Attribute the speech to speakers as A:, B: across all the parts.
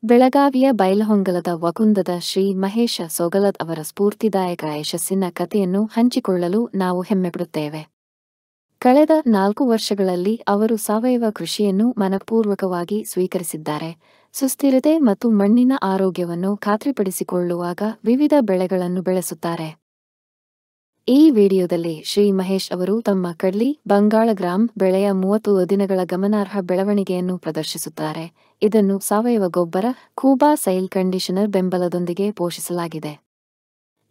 A: ಬೆಳಗಾವಿಯ ಬೈಲಹೊಂಗಲದ ವಕುಂದದ ಶ್ರೀ ಮಹೇಶ ಸೊಗಲದ್ ಅವರ ಸ್ಫೂರ್ತಿದಾಯಕ ಯಶಸ್ಸಿನ ಕಥೆಯನ್ನು ಹಂಚಿಕೊಳ್ಳಲು ನಾವು ಹೆಮ್ಮೆಪಡುತ್ತೇವೆ. ಕಳೆದ 4 ವರ್ಷಗಳಲ್ಲಿ ಅವರು ಸಾವಯವ ಕೃಷಿಯನ್ನು ಮನಪೂರ್ವಕವಾಗಿ ಸ್ವೀಕರಿಸಿದ್ದಾರೆ. ಸುಸ್ಥಿರತೆ ಮತ್ತು ಮಣ್ಣಿನ ಆರೋಗ್ಯವನ್ನು ಖಾತ್ರಿಪಡಿಸಿಕೊಳ್ಳುವಾಗ ವಿವಿಧ ಬೆಳೆಗಳನ್ನು ಬೆಳೆಸುತ್ತಾರೆ. ಈ ವಿಡಿಯೋದಲ್ಲಿ ಶ್ರೀ ಮಹೇಶ್ ಅವರು ತಮ್ಮ ಕಡ್ಲಿ ಬಂಗಾಳ ಗ್ರಾಂ ಬೆಳೆಯ 30 ದಿನಗಳ ಗಮನಾರ್ಹ ಬೆಳವಣಿಗೆಯನ್ನು ಪ್ರದರ್ಶಿಸುತ್ತಾರೆ. ಇದನ್ನು ಸಾವಯವ ಗೊಬ್ಬರ, ಕೂಬಾ ಸೈಲ್ ಕಂಡೀಷನರ್ ಬೆಂಬಲದೊಂದಿಗೆ ಪೋಷಿಸಲಾಗಿದೆ.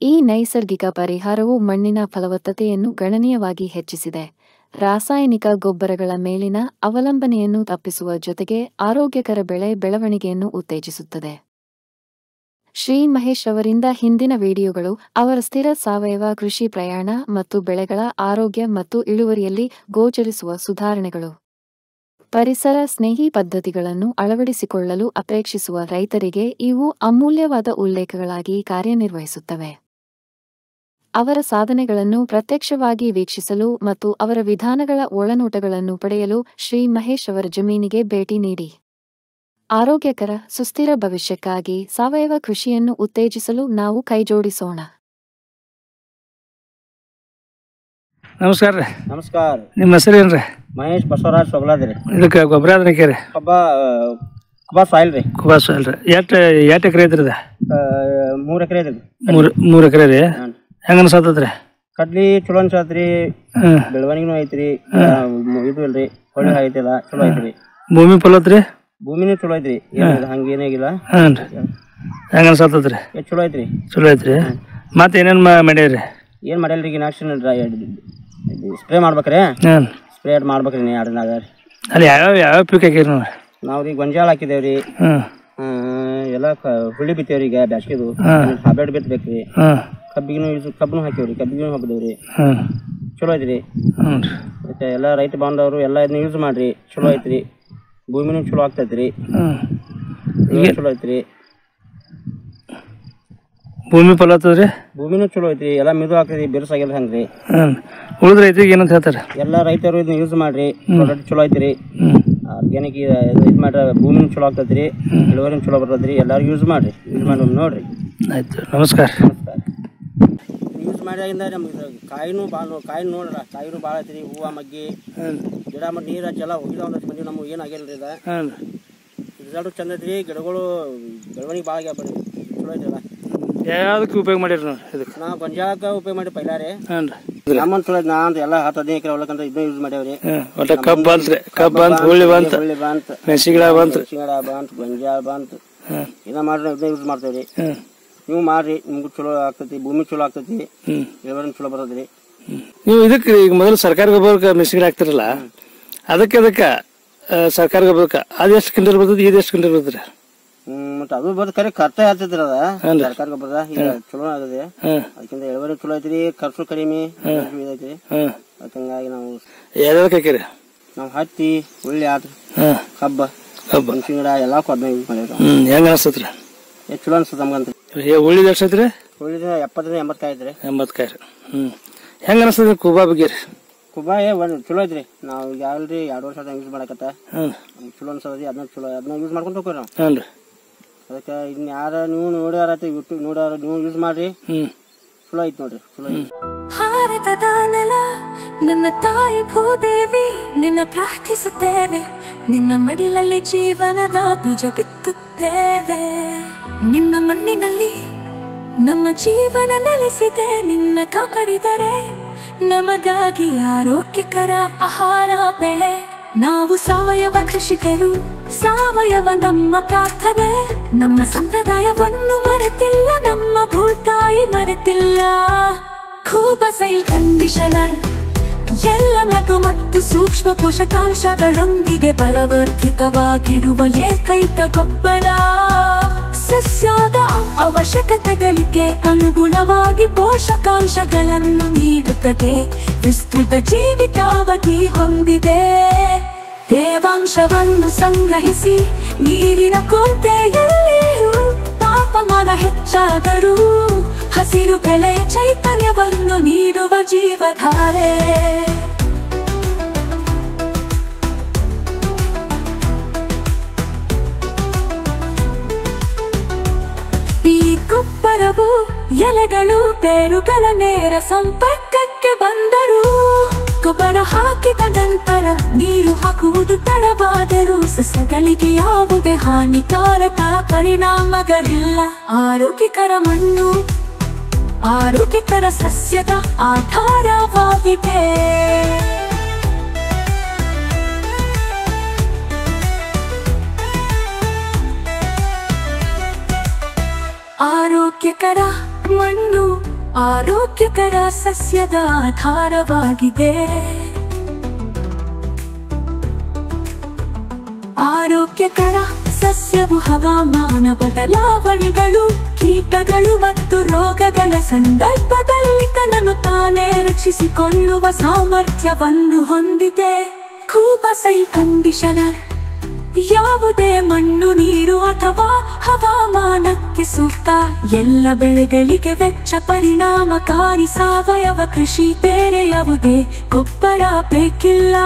A: ಈ ನೈಸರ್ಗಿಕ ಪರಿಹಾರವು ಮಣ್ಣಿನ ಫಲವತ್ತತೆಯನ್ನು ಗಣನೀಯವಾಗಿ ಹೆಚ್ಚಿಸಿದೆ, ರಾಸಾಯನಿಕ ಗೊಬ್ಬರಗಳ ಮೇಲಿನ ಅವಲಂಬನೆಯನ್ನು ತಪ್ಪಿಸುವ ಜೊತೆಗೆ ಆರೋಗ್ಯಕರ ಬೆಳೆ ಬೆಳವಣಿಗೆಯನ್ನು ಉತ್ತೇಜಿಸುತ್ತದೆ. ಶ್ರೀ ಮಹೇಶ್ ಅವರಿಂದ ಹಿಂದಿನ ವಿಡಿಯೋಗಳು ಅವರ ಸ್ಥಿರ ಸಾವಯವ ಕೃಷಿ ಪ್ರಯಾಣ ಮತ್ತು ಬೆಳೆಗಳ ಆರೋಗ್ಯ ಮತ್ತು ಇಳುವರಿಯಲ್ಲಿ ಗೋಚರಿಸುವ ಸುಧಾರಣೆಗಳು. ಪರಿಸರ ಸ್ನೇಹಿ ಪದ್ಧತಿಗಳನ್ನು ಅಳವಡಿಸಿಕೊಳ್ಳಲು ಅಪೇಕ್ಷಿಸುವ ರೈತರಿಗೆ ಇವು ಅಮೂಲ್ಯವಾದ ಉಲ್ಲೇಖಗಳಾಗಿ ಕಾರ್ಯನಿರ್ವಹಿಸುತ್ತವೆ. ಅವರ ಸಾಧನೆಗಳನ್ನು ಪ್ರತ್ಯಕ್ಷವಾಗಿ ವೀಕ್ಷಿಸಲು ಮತ್ತು ಅವರ ವಿಧಾನಗಳ ಒಳನೋಟಗಳನ್ನು ಪಡೆಯಲು ಶ್ರೀ ಮಹೇಶ್ ಅವರ ಜಮೀನಿಗೆ ಭೇಟಿ ನೀಡಿ. ಆರೋಗ್ಯಕರ, ಸುಸ್ಥಿರ ಭವಿಷ್ಯಕ್ಕಾಗಿ ಸಾವಯವ ಕೃಷಿಯನ್ನು ಉತ್ತೇಜಿಸಲು ನಾವು ಕೈಜೋಡಿಸೋಣ.
B: ನಮಸ್ಕಾರ ರೀ.
C: ನಮಸ್ಕಾರ.
B: ನಿಮ್ಮ ಹೆಸರು ಏನ್ರಿ?
C: ಮಹೇಶ್ ಬಸವರಾಜ್ ಸೊಗಲಾದ್ರಿ.
B: ಇದಕ್ಕೆ ಗೊಬ್ಬರ ಅದಕ್ಕೆ ರೀ
C: ಕುಬಾ ಸಾಯಿಲ್ ರೀ.
B: ಕುಬಾ ಸಾಯಿಲ್ ರೀ. ಎಷ್ಟು ಎಕರೆ ಐತ್ರಿ ಇದು?
C: 3 ಎಕರೆ ಐತ್ರಿ.
B: 3 ಎಕರೆ ರೀ. ಹೆಂಗ ಅನ್ಸತ್ತದ್ರಿ?
C: ಕಡ್ಲಿ ಚಲೋ ಅನ್ಸತ್ರಿ, ಬೆಳವಣಿಗೆನೂ ಐತ್ರಿ, ಇದು ಇಲ್ರಿ, ಹೊಳ್ಳಿ ಐತಿಲ್ಲ, ಚಲೋ ಐತ್ರಿ.
B: ಭೂಮಿ ಫಲವತ್ರಿ?
C: ಭೂಮಿನೂ ಚಲೋ ಐತ್ರಿ, ಹಂಗೇನಾಗಿಲ್ಲ.
B: ಹಾಂ ರೀ. ಹೆಂಗ ಅನ್ಸತ್ತದ್ರಿ?
C: ಚಲೋ ಐತ್ರಿ.
B: ಚಲೋ ಐತ್ರಿ. ಮತ್ತೆ ಏನೇನು ಮಾಡ್ಯಾರಿ?
C: ಏನು ಮಾಡಿಲ್ರಿ, ಈಗ ನಾಕ್ಷನ್ ಸ್ಪ್ರೇ ಮಾಡ್ಬೇಕ್ರಿ.
B: ಹಾಂ,
C: ಸ್ಪ್ರೇ ಮಾಡ್ಬೇಕ್ರಿ. 2 ದಿನ
B: ಅಲ್ಲಿ ಯಾವ್ಯಾವ ಪೀಕ್ ಹಾಕಿರಿ
C: ನಾವು ರೀ? ಗೊಂಜಾಳ ಹಾಕಿದೇವ್ರಿ, ಎಲ್ಲ ಹುಳ್ಳಿ ಬಿತ್ತೇವ್ರಿ. ಈಗ ಬ್ಯಾಸ್ಗಿದು ಹಬ್ಬೇಡ್ ಬಿತ್ತಬೇಕ್ರಿ. ಕಬ್ಬನು ಹಾಕಿವ್ರಿ, ಕಬ್ಬಿಗೂ ಹಾಕಿದೇವ್ರಿ. ಚಲೋ ಐತ್ರಿ. ಮತ್ತೆ ಎಲ್ಲ ರೈತ ಬಾಂಧವರು ಎಲ್ಲ ಇದನ್ನ ಯೂಸ್ ಮಾಡ್ರಿ, ಚಲೋ ಐತ್ರಿ. ಭೂಮಿನೂ ಚಲೋ ಆಗ್ತೈತ್ರಿ, ಚಲೋ ಐತ್ರಿ.
B: ಭೂಮಿ ಫಲವತ್ತದ್ರಿ? ಭೂಮಿನೂ
C: ಚಲೋ ಐತ್ರಿ, ಎಲ್ಲ ಮಿದು ಆಗ್ತೈತಿ, ಬಿರುಸಾಗಿಲ್ಲ ಹಂಗ್ರಿ.
B: ಉಳಿದ ರೈತರಿಗೆ ಏನಂತ ಹೇಳ್ತಾರೆ?
C: ಎಲ್ಲ ರೈತರು ಇದನ್ನ ಯೂಸ್ ಮಾಡ್ರಿ, ಪ್ರಾಡಕ್ಟ್ ಚಲೋ ಐತ್ರಿ. ಆರ್ಗ್ಯಾನಿಕ್ ಇದು ಮಾಡ್ರಿ, ಭೂಮಿನೂ ಚಲೋ ಆಗ್ತೈತ್ರಿ, ಇಳುವರಿನೂ ಚಲೋ ಬರ್ತೈತ್ರಿ. ಎಲ್ಲಾರು ಯೂಸ್ ಮಾಡ್ರಿ, ಯೂಸ್ ಮಾಡಿ ನೋಡ್ರಿ.
B: ಆಯ್ತು, ನಮಸ್ಕಾರ.
C: ಯೂಸ್ ಮಾಡಿದಾಗಿಂದ ನಮ್ಗೆ ಕಾಯಿನೂ ನೋಡ್ರ, ಕಾಯಿನೂ ಭಾಳ ಐತ್ರಿ. ಹೂವು ಮಗ್ಗಿ ಗಿಡ ಮತ್ತು ನೀರು ಹಚ್ಚೆಲ್ಲ ಹೋಗಿದ ಒಂದಷ್ಟು ಮಂದಿ ನಮ್ಗೆ ಏನು ಆಗಿಲ್ರಿ. ಇದು ರಿಸಲ್ಟು ಚಂದ ಐತ್ರಿ. ಗಿಡಗಳು ಬೆಳವಣಿಗೆ ಭಾಳ ಆಗ್ಯಾವ, ಚಲೋ ಐತ್ರಲ್ಲ.
B: ಯಾವ್ದಕ್ಕೆ ಉಪಯೋಗ ಮಾಡಿರಿ ನಾವು? ಇದಕ್ಕೆ
C: ನಾವು ಗೊಂಜಾಳಕ್ಕೆ ಉಪಯೋಗ ಮಾಡಿ ಪೈಲ ರೀ. ನಮ್ಮಂತ ಚಲೋ ಐತಿ. ನಾನು ಎಲ್ಲ 10-15 ಎಕರೆ ಹೊಲಕ್ಕಂತ ಇದನ್ನ ಯೂಸ್ ಮಾಡ್ಯಾವ್ರಿ.
B: ಒಟ್ಟ ಕಬ್ಬು ಬಂತ್ರಿ, ಕಬ್ಬು ಬಂತು, ಹುಳ್ಳಿ ಬಂತು, ಮೆಣಸಿ ಗಿಡ ಬಂತು,
C: ಗೊಂಜಾಳ ಬಂತು. ಇದನ್ನ ಮಾಡ್ರಿ, ಇದನ್ನ ಯೂಸ್ ಮಾಡ್ತೇವ್ರಿ. ನೀವು ಮಾಡ್ರಿ, ನಿಮ್ಗೂ ಚಲೋ ಆಗ್ತೈತಿ, ಭೂಮಿ ಚಲೋ ಆಗ್ತೈತಿ, ಇಳುವರಿ ಚಲೋ ಬರ್ತದ್ರಿ.
B: ನೀವು ಇದಕ್ಕೆ ಈಗ ಮೊದಲು ಸರ್ಕಾರ ಗೊಬ್ಬರಕ್ಕೆ ಮೆಣಸಿ ಗಿಡ ಹಾಕ್ತಿರಲ್ಲ, ಅದಕ್ಕೆ ಸರ್ಕಾರ ಗೊಬ್ಬರಕ್ಕೆ ಅದು ಎಷ್ಟು ಕ್ವಿಂಟಲ್ ಬರ್ತದೆ, ಇದು ಎಷ್ಟು ಕ್ವಿಂಟಲ್ ಬರ್ತದ್ರಿ?
C: ಮತ್ತೆ ಅದು ಬರ್ ಕರೆ ಖರ್ಚ ಆಗ್ತೈತ್ರಿ. ಅದ ಸರ್ಕಾರ ಗೊಬ್ಬರದ ಈಗ ಚಲೋ ಆಗದೆ, ಅದಕ್ಕಿಂತ ಇಳುವರಿ ಚಲೋ ಐತ್ರಿ, ಖರ್ಚು ಕಡಿಮೆ ಐತ್ರಿ. ಹಂಗಾಗಿ ನಾವು
B: ಯಾವ್ಯಾವ್ದಕ್ಕೆ ಹಾಕಿರಿ?
C: ನಾವು ಹತ್ತಿ, ಉಳ್ಳಿ ಆತ್ರಿ, ಕಬ್ಬ, ಮೆಣಸಿನ ಗಿಡ ಎಲ್ಲ ಅದನ್ನ ಯೂಸ್ ಮಾಡಿವ್ರಿ.
B: ಹೆಂಗ ಅನ್ಸತ್ರಿ?
C: ಚಲೋ ಅನ್ಸತ್ ನಮ್ಗಂತ.
B: ಉಳ್ಳಿದ ಎಷ್ಟು ಐತ್ರಿ?
C: ಉಳ್ಳಿದ 70-80 ಕಾಯಿ ಐತ್ರಿ.
B: 80 ಕಾಯಿ. ಹೆಂಗ ಅನ್ಸತ್ರಿ ಕುಬಾ ಬಗ್ಗೆ?
C: ಕುಬಾ ಚಲೋ ಐತ್ರಿ. ನಾವು ಈಗ ಯಾವಲ್ರಿ 2 ವರ್ಷ ಯೂಸ್ ಮಾಡಕತ್ತ ಚಲೋ ಅನ್ಸದ್ರಿ. ಅದನ್ನ ಯೂಸ್ ಮಾಡ್ಕೊಂತ ಹೋಗ್ರಿ ನಾವು. ಅದಕ್ಕೆ ಇದನ್ನ ಯಾರ ನೀವು ನೋಡ್ಯಾರ, ಯೂಟ್ಯೂಬ್ ನೋಡ್ಯಾರ, ನೀವು ಯೂಸ್ ಮಾಡ್ರಿ, ಚಲೋ ಐತಿ ನೋಡ್ರಿ, ಚಲೋ ಐತಿ.
D: ಭಾರತದ ನೆಲ ನನ್ನ ತಾಯಿ ಭೂದೇವಿ, ನಿನ್ನ ಪ್ರಾರ್ಥಿಸುತ್ತೇವೆ, ನಿನ್ನ ಮಡಿಲಲ್ಲಿ ಜೀವನದ ಬೀಜ ಬಿತ್ತುತ್ತೇವೆ. ನಿನ್ನ ಮಣ್ಣಿನಲ್ಲಿ ನಮ್ಮ ಜೀವನ ನೆಲೆಸಿದೆ, ನಿನ್ನ ಕಾಪಾಡಿದರೆ ನಮಗಾಗಿ ಆರೋಗ್ಯಕರ ಆಹಾರ ಬೆಳೆ. ನಾವು ಸಾವಯವ ಕೃಷಿಕರು, ಸಾವಯವ ನಮ್ಮ ಪ್ರಾರ್ಥನೆ. ನಮ್ಮ ಸಂಪ್ರದಾಯವನ್ನು ಮರೆತಿಲ್ಲ, ನಮ್ಮ ಭೂತಾಯಿ ಮರೆತಿಲ್ಲ. ಕೂಬಾ ಸೈಲ್ ಕಂಡೀಷನರ್ ಎಲ್ಲ ಲಘು ಮತ್ತು ಸೂಕ್ಷ್ಮ ಪೋಷಕಾಂಶಗಳೊಂದಿಗೆ ಬಲವರ್ಧಿತವಾಗಿರುವ ಏಕೈಕ ಗೊಬ್ಬರ. ಸಸ್ಯದ ಅವಶ್ಯಕತೆಗಳಿಗೆ ಅನುಗುಣವಾಗಿ ಪೋಷಕಾಂಶಗಳನ್ನು ನೀಡುತ್ತದೆ, ವಿಸ್ತೃತ ಜೀವಿತಾವಧಿ ಹೊಂದಿದೆ. ತೇವಾಂಶವನ್ನು ಸಂಗ್ರಹಿಸಿ ನೀರಿನ ಕೊರತೆಯಲ್ಲಿಯೂ ತಾಪಮಾನ ಹೆಚ್ಚಾದರೂ ಹಸಿರು ಬೆಳೆ ಚೈತನ್ಯವನ್ನು ನೀಡುವ ಜೀವಧಾರೆ. ಮರವು ಎಲೆಗಳು ಬೇರುಗಳ ನೇರ ಸಂಪರ್ಕಕ್ಕೆ ಬಂದರು. ಗೊಬ್ಬರ ಹಾಕಿದ ನಂತರ ನೀರು ಹಾಕುವುದು ತಡವಾದರೂ ಸಸ್ಯಗಳಿಗೆ ಯಾವುದೇ ಹಾನಿಕಾರಕ ಪರಿಣಾಮಗಳಿಲ್ಲ. ಆರೋಗ್ಯಕರ ಮಣ್ಣು ಆರೋಗ್ಯಕರ ಸಸ್ಯದ ಆಧಾರವಾಗಿದೆ. ಆರೋಗ್ಯಕರ ಮಣ್ಣು ಆರೋಗ್ಯಕರ ಸಸ್ಯದ ಆಧಾರವಾಗಿದೆ. ಆರೋಗ್ಯಕರ ಸಸ್ಯವು ಹವಾಮಾನ ಬದಲಾವಣೆಗಳು, ಕೀಟಗಳು ಮತ್ತು ರೋಗಗಳ ಸಂದರ್ಭದಲ್ಲಿ ತನ್ನನ್ನು ತಾನೇ ರಕ್ಷಿಸಿಕೊಳ್ಳುವ ಸಾಮರ್ಥ್ಯವನ್ನು ಹೊಂದಿದೆ. ಕೂಪಸೈ ಕಂಡೀಷನರ್ ಯಾವುದೇ ಮಣ್ಣು, ನೀರು ಅಥವಾ ಹವಾಮಾನಕ್ಕೆ ಸೂಕ್ತ. ಎಲ್ಲ ಬೆಳೆಗಳಿಗೆ ವೆಚ್ಚ ಪರಿಣಾಮಕಾರಿ ಸಾವಯವ ಕೃಷಿ. ಬೇರೆ ಯಾವುದೇ ಗೊಬ್ಬರ ಬೇಕಿಲ್ಲ.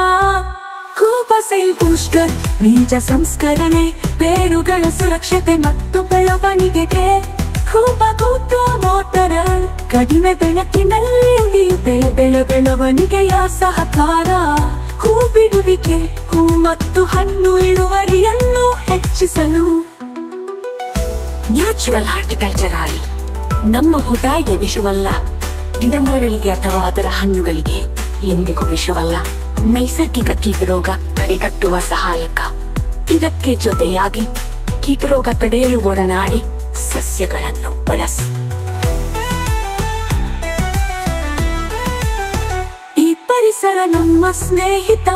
D: ಕೂಪಸೈಲ್ ಬೂಸ್ಟರ್ ಬೀಜ ಸಂಸ್ಕರಣೆ, ಬೇರುಗಳ ಸುರಕ್ಷತೆ ಮತ್ತು ಬೆಳವಣಿಗೆಗೆ. ಕೂಪಕೂಟು ಮೋಟರ್ ಕಡಿಮೆ ಬೆಳಕಿನಲ್ಲಿ ಉಳಿಯುತ್ತೆ ಬೆಳವಣಿಗೆಯ ಸಹಕಾರ. ಹೂ ಬಿಡುವಿಕೆ, ಹೂ ಮತ್ತು ಹಣ್ಣು ಇಳುವರಿಯನ್ನು ಹೆಚ್ಚಿಸಲು. ನ್ಯಾಚುರಲ್ ಹಾರ್ಟಿಕಲ್ಚರ್ ಆಗಿ ನಮ್ಮ ಉದಾಯ ವಿಷವಲ್ಲ. ಗಿಡಮರಗಳಿಗೆ ಅಥವಾ ಅದರ ಹಣ್ಣುಗಳಿಗೆ ಎಂದಿಗೂ ವಿಷವಲ್ಲ. ನೈಸರ್ಗಿಕ ಕೀಟರೋಗ ತಡೆಗಟ್ಟುವ ಸಹಾಯಕ. ಇದಕ್ಕೆ ಜೊತೆಯಾಗಿ ಕೀಟರೋಗ ತಡೆಯಲು ಒಡನಾಡಿ ಸಸ್ಯಗಳನ್ನು ಬಳಸಿ. ಈ ಪರಿಸರ ನಮ್ಮ ಸ್ನೇಹಿತ,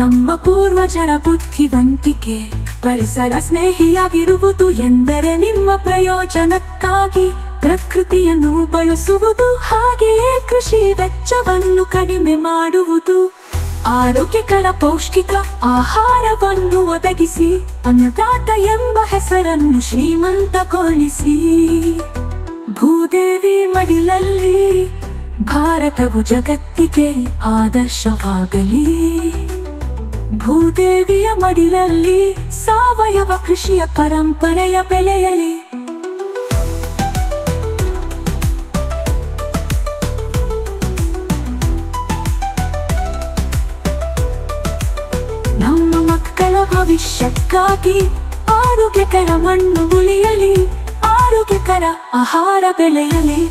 D: ನಮ್ಮ ಪೂರ್ವಜರ ಬುದ್ಧಿವಂತಿಕೆ. ಪರಿಸರ ಸ್ನೇಹಿಯಾಗಿರುವುದು ಎಂದರೆ ನಿಮ್ಮ ಪ್ರಯೋಜನಕ್ಕಾಗಿ ಪ್ರಕೃತಿಯನ್ನು ಬಳಸುವುದು, ಹಾಗೆಯೇ ಕೃಷಿ ವೆಚ್ಚವನ್ನು ಕಡಿಮೆ ಮಾಡುವುದು. ಆರೋಗ್ಯಕರ ಪೌಷ್ಟಿಕ ಆಹಾರವನ್ನು ಒದಗಿಸಿ ಅನ್ನದಾತ ಎಂಬ ಹೆಸರನ್ನು ಶ್ರೀಮಂತಗೊಳಿಸಿ. ಭೂದೇವಿ ಮಡಿಲಲ್ಲಿ ಭಾರತವು ಜಗತ್ತಿಗೆ ಆದರ್ಶವಾಗಲಿ. ಭೂದೇವಿಯ ಮಡಿಲಲ್ಲಿ ಸಾವಯವ ಕೃಷಿಯ ಪರಂಪರೆಯ ಬೆಳೆಯಲಿ. ನಮ್ಮ ಮಕ್ಕಳ ಭವಿಷ್ಯಕ್ಕಾಗಿ ಆರೋಗ್ಯಕರ ಮಣ್ಣು ಉಳಿಯಲಿ, ಆರೋಗ್ಯಕರ ಆಹಾರ ಬೆಳೆಯಲಿ.